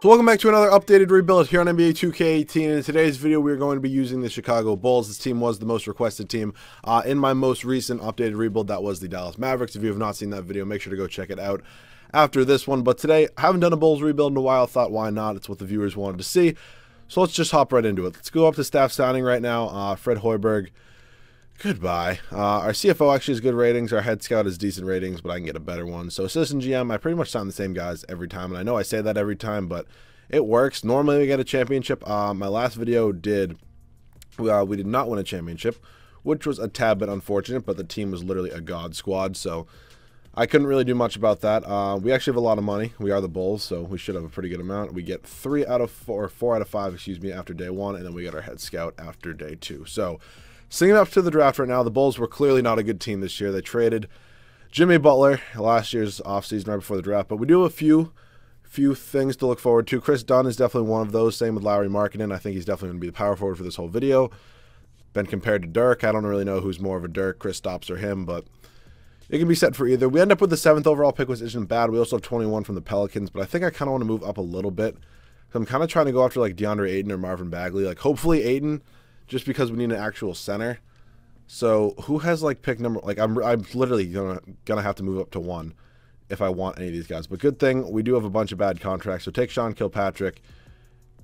So welcome back to another updated rebuild here on NBA 2K18. In today's video, we are going to be using the Chicago Bulls. This team was the most requested team in my most recent updated rebuild. That was the Dallas Mavericks. If you have not seen that video, make sure to go check it out after this one. But today, I haven't done a Bulls rebuild in a while. Thought, why not? It's what the viewers wanted to see. So let's just hop right into it. Let's go up to staff signing right now. Fred Hoiberg. Goodbye. Our CFO actually has good ratings. Our head scout has decent ratings, but I can get a better one. So assistant GM, I pretty much sign the same guys every time. And I know I say that every time, but it works. Normally we get a championship. My last video did. We did not win a championship, which was a tad bit unfortunate, but the team was literally a god squad. So I couldn't really do much about that. We actually have a lot of money. We are the Bulls, so we should have a pretty good amount. We get 4 out of 5, excuse me, after day 1, and then we get our head scout after day 2. So singing up to the draft right now, the Bulls were clearly not a good team this year. They traded Jimmy Butler last year's offseason right before the draft, but we do have a few things to look forward to. Chris Dunn is definitely one of those. Same with Lauri Markkanen. I think he's definitely going to be the power forward for this whole video. Been compared to Dirk. I don't really know who's more of a Dirk, Kristaps or him, but it can be set for either. We end up with the 7th overall pick, which isn't bad. We also have 21 from the Pelicans, but I think I kind of want to move up a little bit. So I'm kind of trying to go after like DeAndre Ayton or Marvin Bagley. Like hopefully Ayton, just because we need an actual center. So who has like pick number? Like I'm literally gonna have to move up to 1 if I want any of these guys. But good thing we do have a bunch of bad contracts. So take Sean Kilpatrick,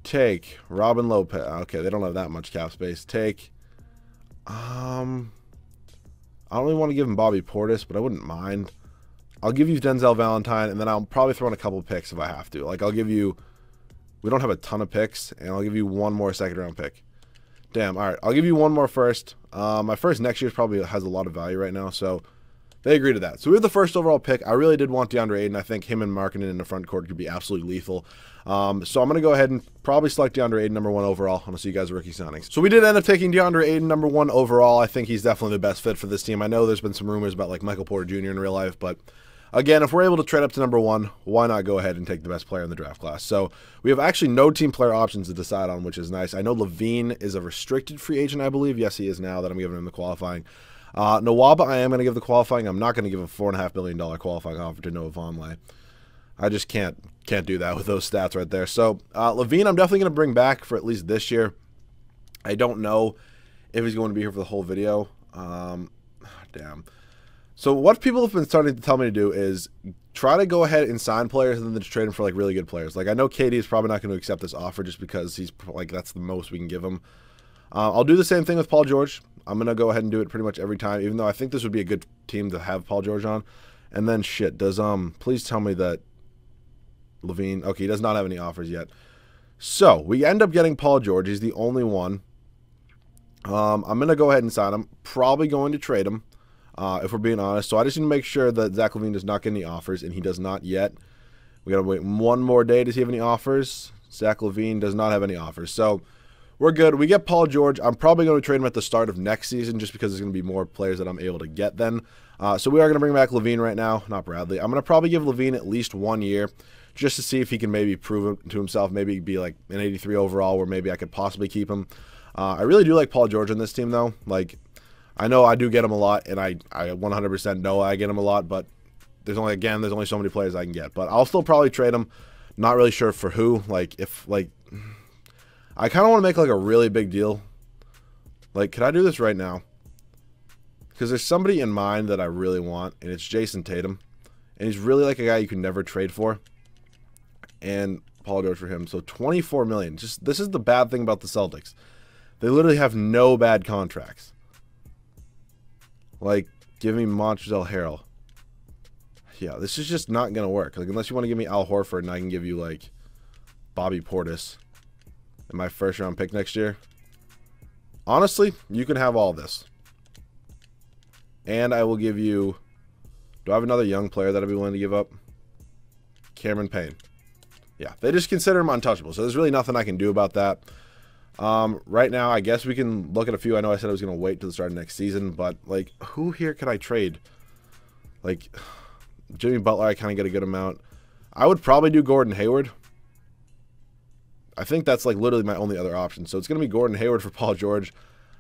take Robin Lopez. Okay, they don't have that much cap space. Take I don't really want to give him Bobby Portis, but I wouldn't mind. I'll give you Denzel Valentine, and then I'll probably throw in a couple picks if I have to. Like I'll give you. We don't have a ton of picks, and I'll give you one more second-round pick. Damn, all right. I'll give you one more first. My first next year probably has a lot of value right now, so they agree to that. So we have the first overall pick. I really did want DeAndre Ayton. I think him and Markkanen in the front court could be absolutely lethal. So I'm going to go ahead and probably select DeAndre Ayton number 1 overall. I want to see you guys rookie signings. So we did end up taking DeAndre Ayton number 1 overall. I think he's definitely the best fit for this team. I know there's been some rumors about like Michael Porter Jr. in real life, but again, if we're able to trade up to number 1, why not go ahead and take the best player in the draft class? So we have actually no team player options to decide on, which is nice. I know Levine is a restricted free agent, I believe. Yes, he is now that I'm giving him the qualifying. Nwaba, I am going to give the qualifying. I'm not going to give a $4.5 billion qualifying offer to Noah Vonleh. I just can't do that with those stats right there. So Levine, I'm definitely going to bring back for at least this year. I don't know if he's going to be here for the whole video. Damn. So what people have been starting to tell me to do is try to go ahead and sign players and then just trade them for like really good players. Like I know KD is probably not going to accept this offer just because he's like that's the most we can give him. I'll do the same thing with Paul George. I'm going to go ahead and do it pretty much every time, even though I think this would be a good team to have Paul George on. And then shit, does please tell me that Levine, okay, he does not have any offers yet. So we end up getting Paul George. He's the only one. I'm going to go ahead and sign him. Probably going to trade him. If we're being honest. So I just need to make sure that Zach LaVine does not get any offers, and he does not yet. We got to wait one more day to see if any offers. Zach LaVine does not have any offers. So we're good. We get Paul George. I'm probably going to trade him at the start of next season just because there's going to be more players that I'm able to get then. So we are going to bring back LaVine right now, not Bradley. I'm going to probably give LaVine at least 1 year just to see if he can maybe prove it to himself, maybe be like an 83 overall where maybe I could possibly keep him. I really do like Paul George on this team, though. Like, I know I do get him a lot, and I 100% know I get him a lot, but there's only so many players I can get. But I'll still probably trade him. Not really sure for who. Like, I kind of want to make like a really big deal. Like, could I do this right now? Because there's somebody in mind that I really want, and it's Jason Tatum. And he's really like a guy you can never trade for. And Paul George for him. So $24 million. Just this is the bad thing about the Celtics. They literally have no bad contracts. Like, give me Montrezl Harrell. Yeah, this is just not going to work. Like, unless you want to give me Al Horford and I can give you, like, Bobby Portis in my first-round pick next year. Honestly, you can have all this. And I will give you... Do I have another young player that I'd be willing to give up? Cameron Payne. Yeah, they just consider him untouchable. So there's really nothing I can do about that. Right now, I guess we can look at a few. I know I said I was going to wait till the start of next season, but, like, who here could I trade? Like, Jimmy Butler, I kind of get a good amount. I would probably do Gordon Hayward. I think that's, like, literally my only other option. So it's going to be Gordon Hayward for Paul George.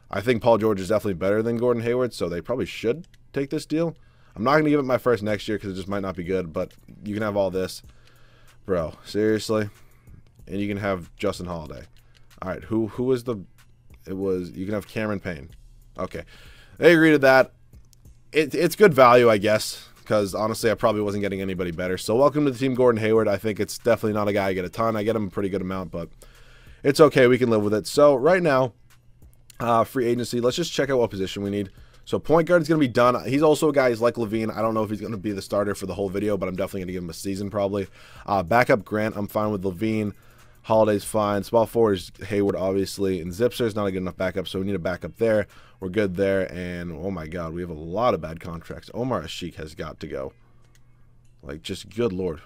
I think Paul George is definitely better than Gordon Hayward, so they probably should take this deal. I'm not going to give it my first next year because it just might not be good, but you can have all this. Bro, seriously? And you can have Justin Holiday. All right, who was the... It was... You can have Cameron Payne. Okay. They agreed to that. It's good value, I guess, because honestly, I probably wasn't getting anybody better. So welcome to the team, Gordon Hayward. I think it's definitely not a guy I get a ton. I get him a pretty good amount, but it's okay. We can live with it. So right now, free agency, let's just check out what position we need. So point guard is going to be done. He's also a guy, he's like Levine. I don't know if he's going to be the starter for the whole video, but I'm definitely going to give him a season probably. Backup Grant, I'm fine with Levine. Holiday's fine. Small forward is Hayward, obviously. And Zipser's not a good enough backup, so we need a backup there. We're good there. And, oh my God, we have a lot of bad contracts. Omar Ashik has got to go. Like, just good Lord.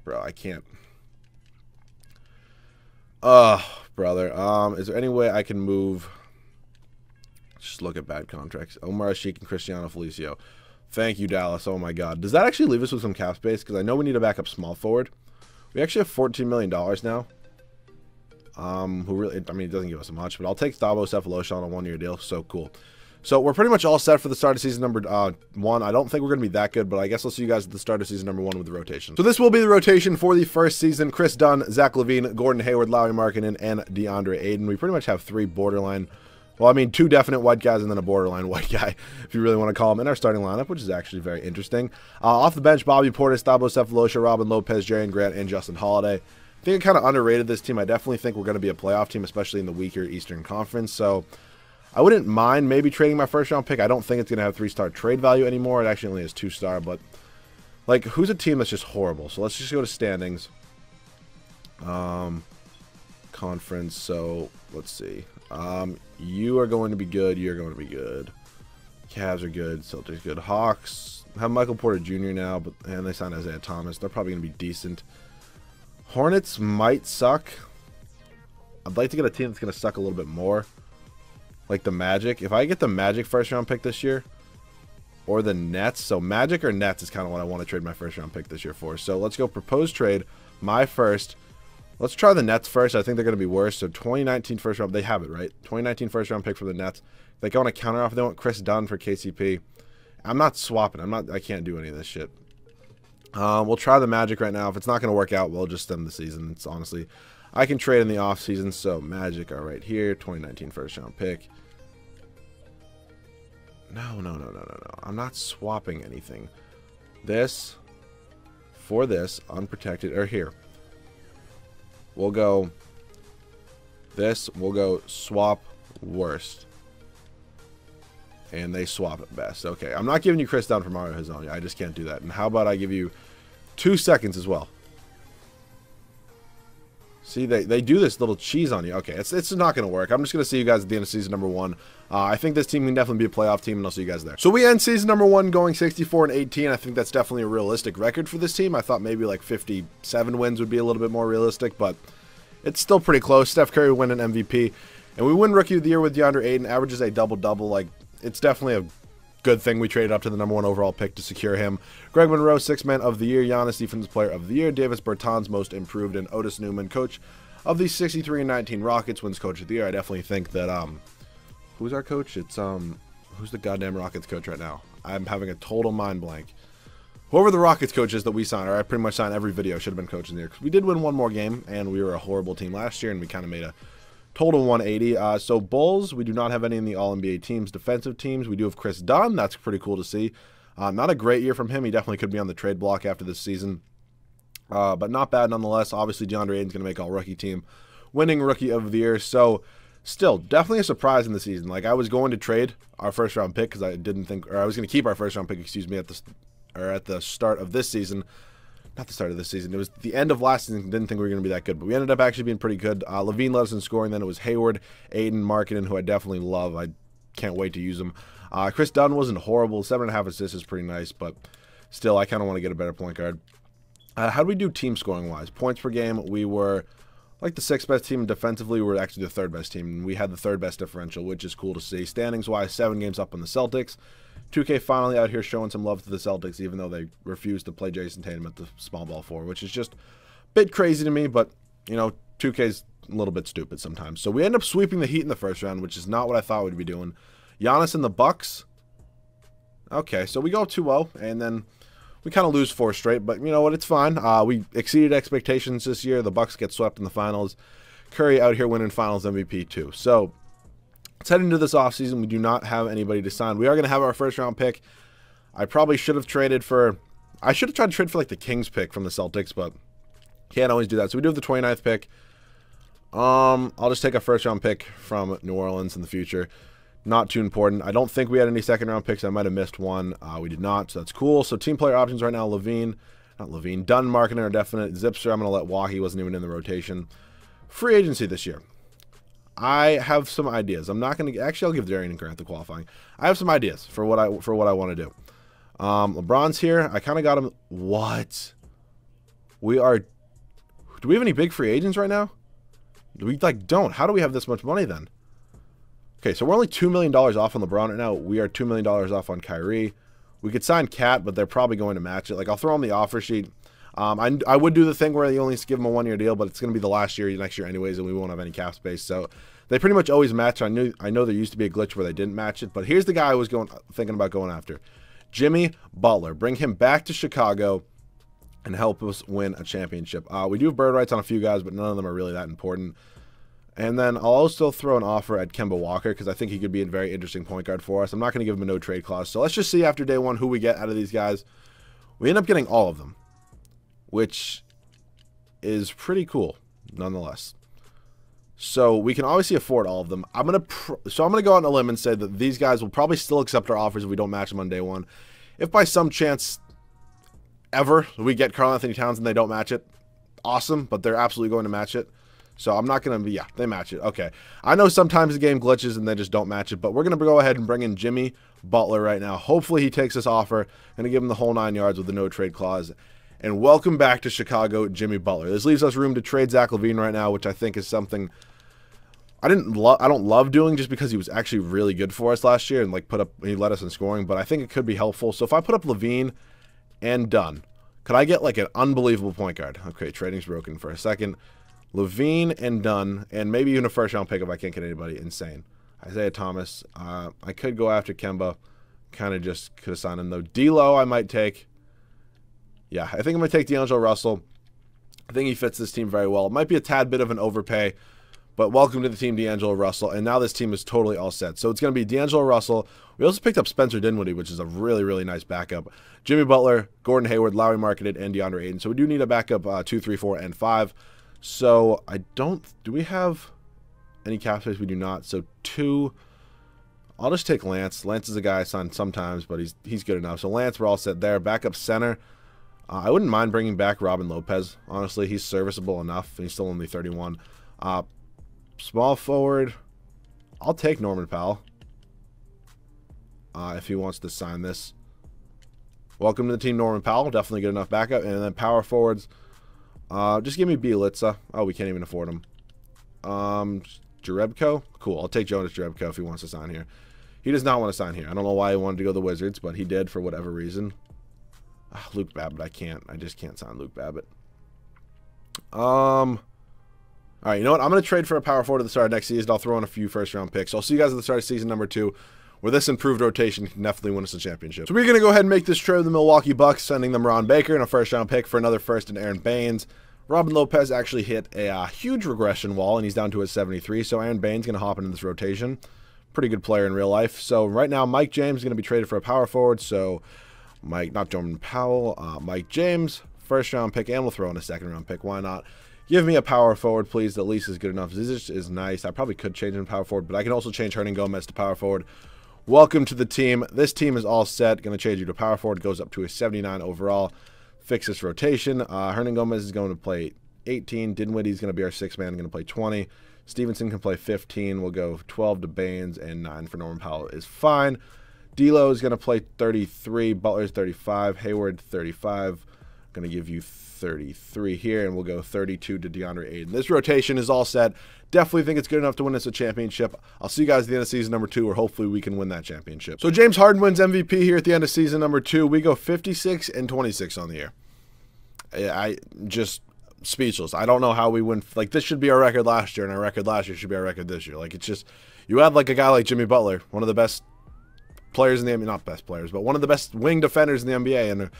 Bro, I can't. Brother. Is there any way I can move? Just look at bad contracts. Omar Ashik and Cristiano Felicio. Thank you, Dallas. Oh my God. Does that actually leave us with some cap space? Because I know we need a backup small forward. We actually have $14 million now. Who really, I mean, it doesn't give us much, but I'll take Thabo Cephalosha on a one-year deal. So cool. So we're pretty much all set for the start of season number 1. I don't think we're going to be that good, but I guess I'll see you guys at the start of season number 1 with the rotation. So this will be the rotation for the first season. Chris Dunn, Zach LaVine, Gordon Hayward, Lauri Markkanen, and DeAndre Ayton. We pretty much have 3 borderline, well, I mean, 2 definite white guys and then a borderline white guy, if you really want to call him, in our starting lineup, which is actually very interesting. Off the bench, Bobby Portis, Thabo Cephalosha, Robin Lopez, Jaren Grant, and Justin Holiday. I think I kind of underrated this team. I definitely think we're going to be a playoff team, especially in the weaker Eastern Conference. So I wouldn't mind maybe trading my first-round pick. I don't think it's going to have 3-star trade value anymore. It actually only has 2-star, but like, who's a team that's just horrible? So let's just go to standings. Conference. So let's see. You are going to be good. You're going to be good. Cavs are good. Celtics good. Hawks have Michael Porter Jr. now, and they signed Isaiah Thomas. They're probably going to be decent. Hornets might suck. I'd like to get a team that's going to suck a little bit more. Like the Magic. If I get the Magic first-round pick this year, or the Nets. So Magic or Nets is kind of what I want to trade my first-round pick this year for. So let's go proposed trade. My first. Let's try the Nets first. I think they're going to be worse. So 2019 first-round. They have it, right? 2019 first-round pick for the Nets. If they go on a counter-offer, they want Chris Dunn for KCP. I'm not swapping. I can't do any of this shit. We'll try the Magic right now. If it's not going to work out, we'll just stem the season. It's honestly, I can trade in the offseason. So Magic are right here. 2019 first-round pick. No. I'm not swapping anything. This for this unprotected, or here. We'll go this. We'll go swap worst. And they swap at best. Okay, I'm not giving you Chris Dunn for Mario Hezonja. I just can't do that. And how about I give you 2 seconds as well? See, they do this little cheese on you. Okay, it's not going to work. I'm just going to see you guys at the end of season number 1. I think this team can definitely be a playoff team, and I'll see you guys there. So we end season number 1 going 64-18. I think that's definitely a realistic record for this team. I thought maybe like 57 wins would be a little bit more realistic, but it's still pretty close. Steph Curry win an MVP, and we win Rookie of the Year with DeAndre Ayton. Averages a double-double. Like, it's definitely a good thing we traded up to the number 1 overall pick to secure him. Greg Monroe, 6th Man of the Year. Giannis, Defensive Player of the Year. Davis Bertans, Most Improved. And Otis Newman, Coach of the 63-19 Rockets, wins Coach of the Year. I definitely think that, who's our coach? It's, who's the goddamn Rockets coach right now? I'm having a total mind blank. Whoever the Rockets coach is that we sign, or I pretty much sign every video, should have been Coach of the Year. Because we did win one more game, and we were a horrible team last year, and we kind of made a total 180. So Bulls, we do not have any in the All-NBA teams. Defensive teams, we do have Chris Dunn. That's pretty cool to see. Not a great year from him. He definitely could be on the trade block after this season. But not bad nonetheless. Obviously, DeAndre Ayton's going to make All-Rookie team, winning Rookie of the Year. So still, definitely a surprise in the season. Like, I was going to trade our first-round pick because I didn't think, or I was going to keep our first-round pick, excuse me, at the start of this season. Not the start of this season. It was the end of last season. Didn't think we were going to be that good, but we ended up actually being pretty good. LaVine led us in scoring. Then it was Hayward, Ayton, Markkanen, who I definitely love. I can't wait to use them. Chris Dunn wasn't horrible. 7.5 assists is pretty nice, but still, I kind of want to get a better point guard. How do we do team scoring-wise? Points per game, we were like the 6th best team. Defensively, we were actually the 3rd best team. We had the 3rd best differential, which is cool to see. Standings-wise, 7 games up on the Celtics. 2K finally out here showing some love to the Celtics, even though they refused to play Jason Tatum at the small ball 4, which is just a bit crazy to me, but, you know, 2K's a little bit stupid sometimes. So we end up sweeping the Heat in the first round, which is not what I thought we'd be doing. Giannis and the Bucks. Okay, so we go 2-0, and then we kind of lose 4 straight, but you know what? It's fine. We exceeded expectations this year. The Bucks get swept in the finals. Curry out here winning Finals MVP too. So let's head into this offseason. We do not have anybody to sign. We are going to have our first-round pick. I probably should have traded for... I should have tried to trade for like the Kings pick from the Celtics, but can't always do that. So we do have the 29th pick. I'll just take a first-round pick from New Orleans in the future. Not too important. I don't think we had any second-round picks. I might have missed one. We did not, so that's cool. So team player options right now, Dunn, marketing are definite. Zipster, I'm going to let Wahi, wasn't even in the rotation. Free agency this year. I have some ideas. I'm not going to... Actually, I'll give Darian and Grant the qualifying. I have some ideas for what I want to do. LeBron's here. I kind of got him... What? We are... Do we have any big free agents right now? We, like, don't. How do we have this much money, then? Okay, so we're only $2 million off on LeBron right now. We are $2 million off on Kyrie. We could sign Cat, but they're probably going to match it. Like, I'll throw on the offer sheet. I would do the thing where you only give them a 1-year deal, but it's going to be the last year, next year anyways, and we won't have any cap space. So they pretty much always match. I know there used to be a glitch where they didn't match it, but here's the guy I was thinking about going after. Jimmy Butler. Bring him back to Chicago and help us win a championship. We do have bird rights on a few guys, but none of them are really that important. And then I'll also throw an offer at Kemba Walker because I think he could be a very interesting point guard for us. I'm not going to give him a no-trade clause. So let's just see after day 1 who we get out of these guys. We end up getting all of them, which is pretty cool nonetheless. So we can obviously afford all of them. I'm going to go out on a limb and say that these guys will probably still accept our offers if we don't match them on day 1. If by some chance ever we get Karl-Anthony Towns and they don't match it, awesome, but they're absolutely going to match it. So I'm not going to be, yeah, they match it. Okay. I know sometimes the game glitches and they just don't match it, but we're going to go ahead and bring in Jimmy Butler right now. Hopefully he takes this offer. Going to give him the whole 9 yards with the no trade clause. And welcome back to Chicago, Jimmy Butler. This leaves us room to trade Zach LaVine right now, which I think is something I don't love doing just because he was actually really good for us last year and like he led us in scoring, but I think it could be helpful. So if I put up LaVine and Dunn, could I get like an unbelievable point guard? Okay, trading's broken for a second. LaVine and Dunn, and maybe even a first-round pick if I can't get anybody insane. Isaiah Thomas. I could go after Kemba. Kind of just could have signed him, though. D'Lo I might take. Yeah, I think I'm going to take D'Angelo Russell. I think he fits this team very well. It might be a tad bit of an overpay, but welcome to the team, D'Angelo Russell. And now this team is totally all set. So it's going to be D'Angelo Russell. We also picked up Spencer Dinwiddie, which is a really, really nice backup. Jimmy Butler, Gordon Hayward, Lowry Marketed, and DeAndre Ayton. So we do need a backup 2, 3, 4, and 5. So I don't... Do we have any cap space? We do not. So 2... I'll just take Lance. Lance is a guy I sign sometimes, but he's good enough. So Lance, we're all set there. Backup center. I wouldn't mind bringing back Robin Lopez. Honestly, he's serviceable enough. He's still only 31. Small forward. I'll take Norman Powell. If he wants to sign this. Welcome to the team, Norman Powell. Definitely good enough backup. And then power forwards. Just give me Bielitsa. Oh, we can't even afford him. Jerebko? Cool. I'll take Jonas Jerebko if he wants to sign here. He does not want to sign here. I don't know why he wanted to go to the Wizards, but he did for whatever reason. Luke Babbitt, I can't. I just can't sign Luke Babbitt. All right, you know what? I'm going to trade for a power forward at the start of next season. I'll throw in a few first-round picks. I'll see you guys at the start of season number 2, where this improved rotation can definitely win us a championship. So we're going to go ahead and make this trade with the Milwaukee Bucks, sending them Ron Baker and a first-round pick for another first and Aaron Baines. Robin Lopez actually hit a huge regression wall, and he's down to a 73, so Aaron Baines going to hop into this rotation. Pretty good player in real life. So right now, Mike James is going to be traded for a power forward, so not Jordan Powell, Mike James, first-round pick, and we'll throw in a second-round pick. Why not? Give me a power forward, please. At least is good enough. Zizic is nice. I probably could change him to power forward, but I can also change Hernan Gomez to power forward. Welcome to the team. This team is all set. Going to change you to power forward. Goes up to a 79 overall. Fix this rotation. Hernan Gomez is going to play 18. Dinwiddie is going to be our 6th man. Going to play 20. Stevenson can play 15. We'll go 12 to Baines, and 9 for Norman Powell is fine. D'Lo is going to play 33. Butler's 35. Hayward 35. Going to give you 33 here, and we'll go 32 to DeAndre Ayton. This rotation is all set. Definitely think it's good enough to win us a championship. I'll see you guys at the end of season number 2, where hopefully we can win that championship. So James Harden wins MVP here at the end of season number 2. We go 56 and 26 on the year. I just speechless. I don't know how we win. Like, this should be our record last year, and our record last year should be our record this year. Like, it's just, you have like a guy like Jimmy Butler, one of the best players in the NBA, not best players, but one of the best wing defenders in the NBA, and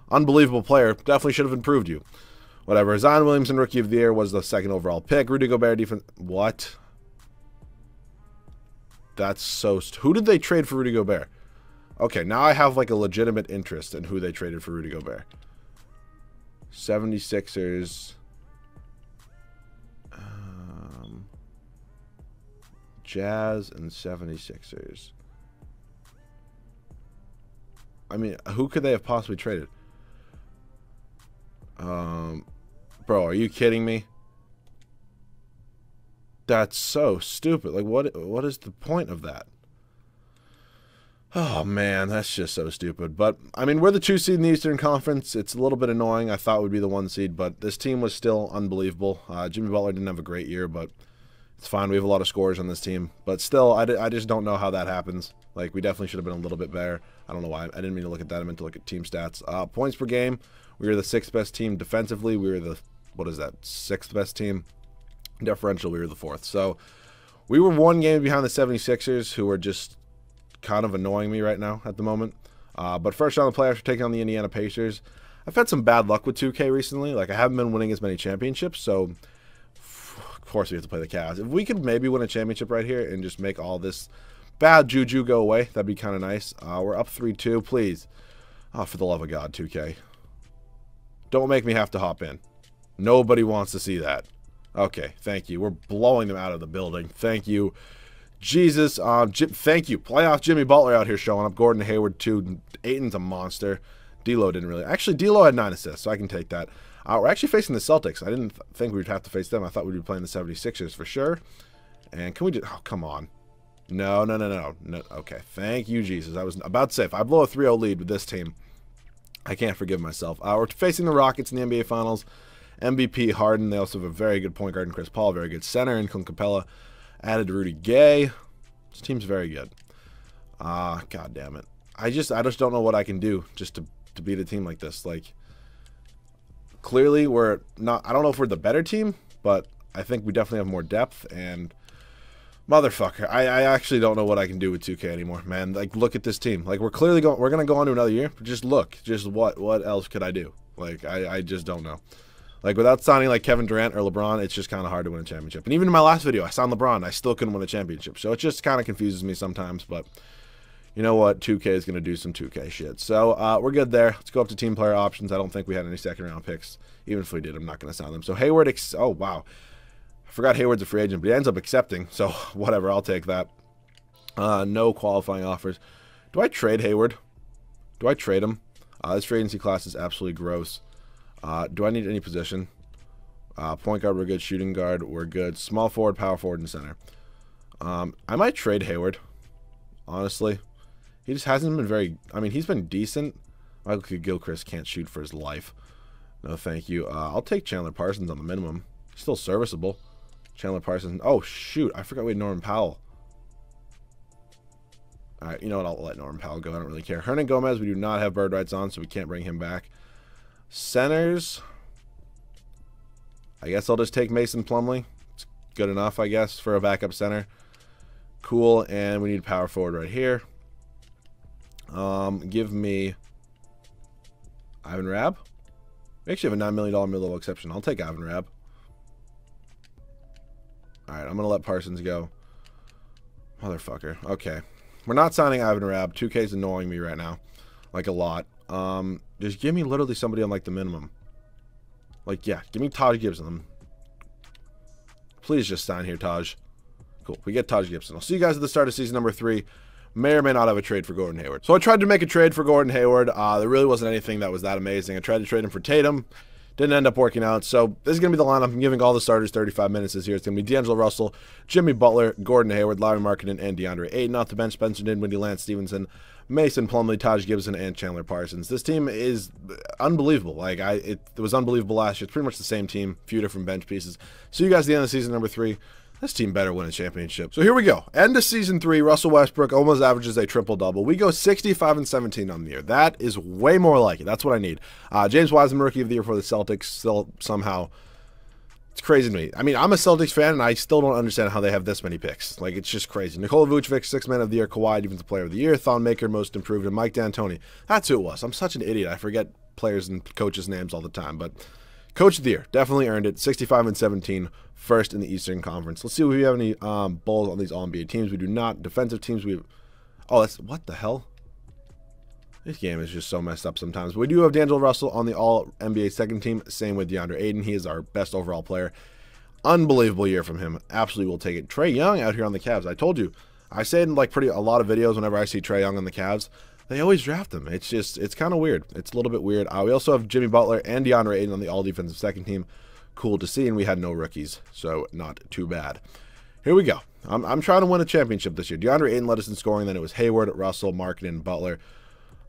unbelievable player. Definitely should have improved you. Whatever. Zion Williamson, Rookie of the Year, was the 2nd overall pick. Rudy Gobert, defense. What? That's so... Who did they trade for Rudy Gobert? Okay, now I have like a legitimate interest in who they traded for Rudy Gobert. 76ers. Jazz and 76ers. I mean, who could they have possibly traded? Bro, are you kidding me? That's so stupid. Like, what is the point of that? Oh, man, that's just so stupid. But, I mean, we're the 2 seed in the Eastern Conference. It's a little bit annoying. I thought we'd be the 1 seed, but this team was still unbelievable. Jimmy Butler didn't have a great year, but it's fine. We have a lot of scorers on this team. But still, I just don't know how that happens. Like, we definitely should have been a little bit better. I don't know why. I didn't mean to look at that. I meant to look at team stats. Points per game, we were the 6th best team. Defensively, we were the, 6th best team. Differential, we were the 4th. So, we were 1 game behind the 76ers, who are just kind of annoying me right now at the moment. But first round of the playoffs, we're taking on the Indiana Pacers. I've had some bad luck with 2K recently. Like, I haven't been winning as many championships, so of course we have to play the Cavs. If we could maybe win a championship right here and just make all this bad juju go away, that'd be kind of nice. We're up 3-2, please. Oh, for the love of God, 2K. Don't make me have to hop in. Nobody wants to see that. Okay, thank you. We're blowing them out of the building. Thank you. Jesus, thank you. Playoff Jimmy Butler out here showing up. Gordon Hayward, too. Ayton's a monster. D'Lo didn't really. Actually, D'Lo had 9 assists, so I can take that. We're actually facing the Celtics. I didn't think we'd have to face them. I thought we'd be playing the 76ers for sure. And can we just... Oh, come on. No. Okay, thank you, Jesus. I was about to say, if I blow a 3-0 lead with this team, I can't forgive myself. We're facing the Rockets in the NBA Finals. MVP Harden. They also have a very good point guard in Chris Paul. Very good center in Clint Capella. Added Rudy Gay. This team's very good. God damn it. I just don't know what I can do just to beat a team like this. Like, clearly we're not... I don't know if we're the better team, but I think we definitely have more depth. And motherfucker, I actually don't know what I can do with 2K anymore, man. Like, look at this team. Like, we're clearly going... We're gonna go on to another year. Just look. Just what else could I do? Like, I just don't know. Like, without sounding like Kevin Durant or LeBron, it's just kind of hard to win a championship. And even in my last video, I sound LeBron. I still couldn't win a championship. So it just kind of confuses me sometimes. But you know what? 2K is going to do some 2K shit. So we're good there. Let's go up to team player options. I don't think we had any second-round picks. Even if we did, I'm not going to sound them. So Hayward, oh, wow. I forgot Hayward's a free agent, but he ends up accepting. So whatever, I'll take that. No qualifying offers. Do I trade Hayward? Do I trade him? This free agency class is absolutely gross. Do I need any position? Point guard, we're good. Shooting guard, we're good. Small forward, power forward, and center. I might trade Hayward, honestly. He just hasn't been very... I mean, he's been decent. Michael Gilchrist can't shoot for his life. No, thank you. I'll take Chandler Parsons on the minimum. He's still serviceable. Chandler Parsons. Oh, shoot. I forgot we had Norman Powell. All right, you know what? I'll let Norman Powell go. I don't really care. Hernan Gomez, we do not have bird rights on, so we can't bring him back. Centers, I guess I'll just take Mason Plumlee. It's good enough, I guess, for a backup center. Cool, and we need power forward right here. Give me Ivan Rabb. We actually have a $9 million mid-level exception. I'll take Ivan Rabb. All right, I'm going to let Parsons go. Motherfucker. Okay. We're not signing Ivan Rabb. 2K's annoying me right now. Like, a lot. Just give me literally somebody on, like, the minimum. Like, yeah, give me Taj Gibson. Please just sign here, Taj. Cool. We get Taj Gibson. I'll see you guys at the start of season number 3. May or may not have a trade for Gordon Hayward. So I tried to make a trade for Gordon Hayward. There really wasn't anything that was that amazing. I tried to trade him for Tatum. Didn't end up working out. So this is going to be the lineup. I'm giving all the starters 35 minutes this year. It's going to be D'Angelo Russell, Jimmy Butler, Gordon Hayward, Lauri Markkanen, and DeAndre Ayton. Off the bench, Spencer Dinwiddie, Lance Stevenson, Mason Plumlee, Taj Gibson, and Chandler Parsons. This team is unbelievable. Like, it was unbelievable last year. It's pretty much the same team, few different bench pieces. See you guys at the end of season number 3. This team better win a championship. So here we go. End of season 3, Russell Westbrook almost averages a triple-double. We go 65-17 on the year. That is way more like it. That's what I need. James Wiseman, Rookie of the Year for the Celtics. Still somehow, it's crazy to me. I mean, I'm a Celtics fan, and I still don't understand how they have this many picks. Like, it's just crazy. Nikola Vucevic, 6th Man of the Year. Kawhi, Defensive Player of the Year. Thon Maker, Most Improved. And Mike D'Antoni. That's who it was. I'm such an idiot. I forget players and coaches' names all the time, but Coach of the Year, definitely earned it. 65-17, first in the Eastern Conference. Let's see if we have any Bulls on these All-NBA teams. We do not. Defensive teams, oh, that's, what the hell? This game is just so messed up sometimes. But we do have D'Angelo Russell on the All-NBA second team. Same with DeAndre Ayton. He is our best overall player. Unbelievable year from him. Absolutely will take it. Trae Young out here on the Cavs. I told you. I say it in like a lot of videos whenever I see Trae Young on the Cavs. They always draft him. It's kind of weird. It's a little bit weird. We also have Jimmy Butler and DeAndre Ayton on the all-defensive second team. Cool to see, and we had no rookies, so not too bad. Here we go. I'm trying to win a championship this year. DeAndre Ayton led us in scoring. Then it was Hayward, Russell, Markkanen, and Butler.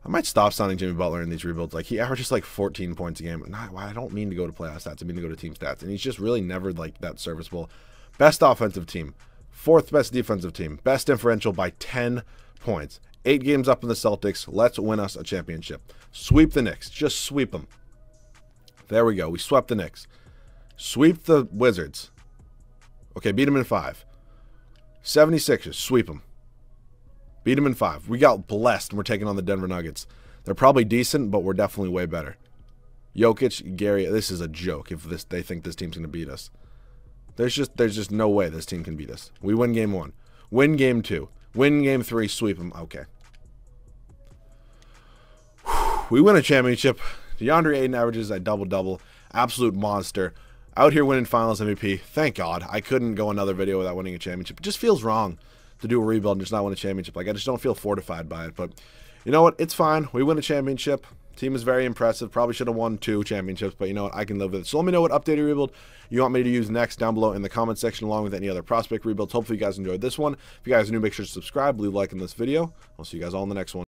I might stop signing Jimmy Butler in these rebuilds. Like, he averages like 14 points a game. I don't mean to go to playoff stats. I mean to go to team stats. And he's just really never like that serviceable. Best offensive team. Fourth best defensive team. Best differential by 10 points. 8 games up in the Celtics. Let's win us a championship. Sweep the Knicks. Just sweep them. There we go. We swept the Knicks. Sweep the Wizards. Okay, beat them in 5. 76ers. Sweep them. Beat them in 5. We got blessed, and we're taking on the Denver Nuggets. They're probably decent, but we're definitely way better. Jokic, Gary, this is a joke if they think this team's going to beat us. There's just no way this team can beat us. We win game 1. Win game 2. Win game 3. Sweep them. Okay. We win a championship. DeAndre Ayton averages a double-double. Absolute monster. Out here winning Finals MVP. Thank God. I couldn't go another video without winning a championship. It just feels wrong to do a rebuild and just not win a championship. Like, I just don't feel fortified by it. But you know what? It's fine. We win a championship. Team is very impressive. Probably should have won 2 championships, but you know what? I can live with it. So let me know what updated rebuild you want me to use next down below in the comment section, along with any other prospect rebuilds. Hopefully you guys enjoyed this one. If you guys are new, make sure to subscribe, leave a like in this video. I'll see you guys all in the next one.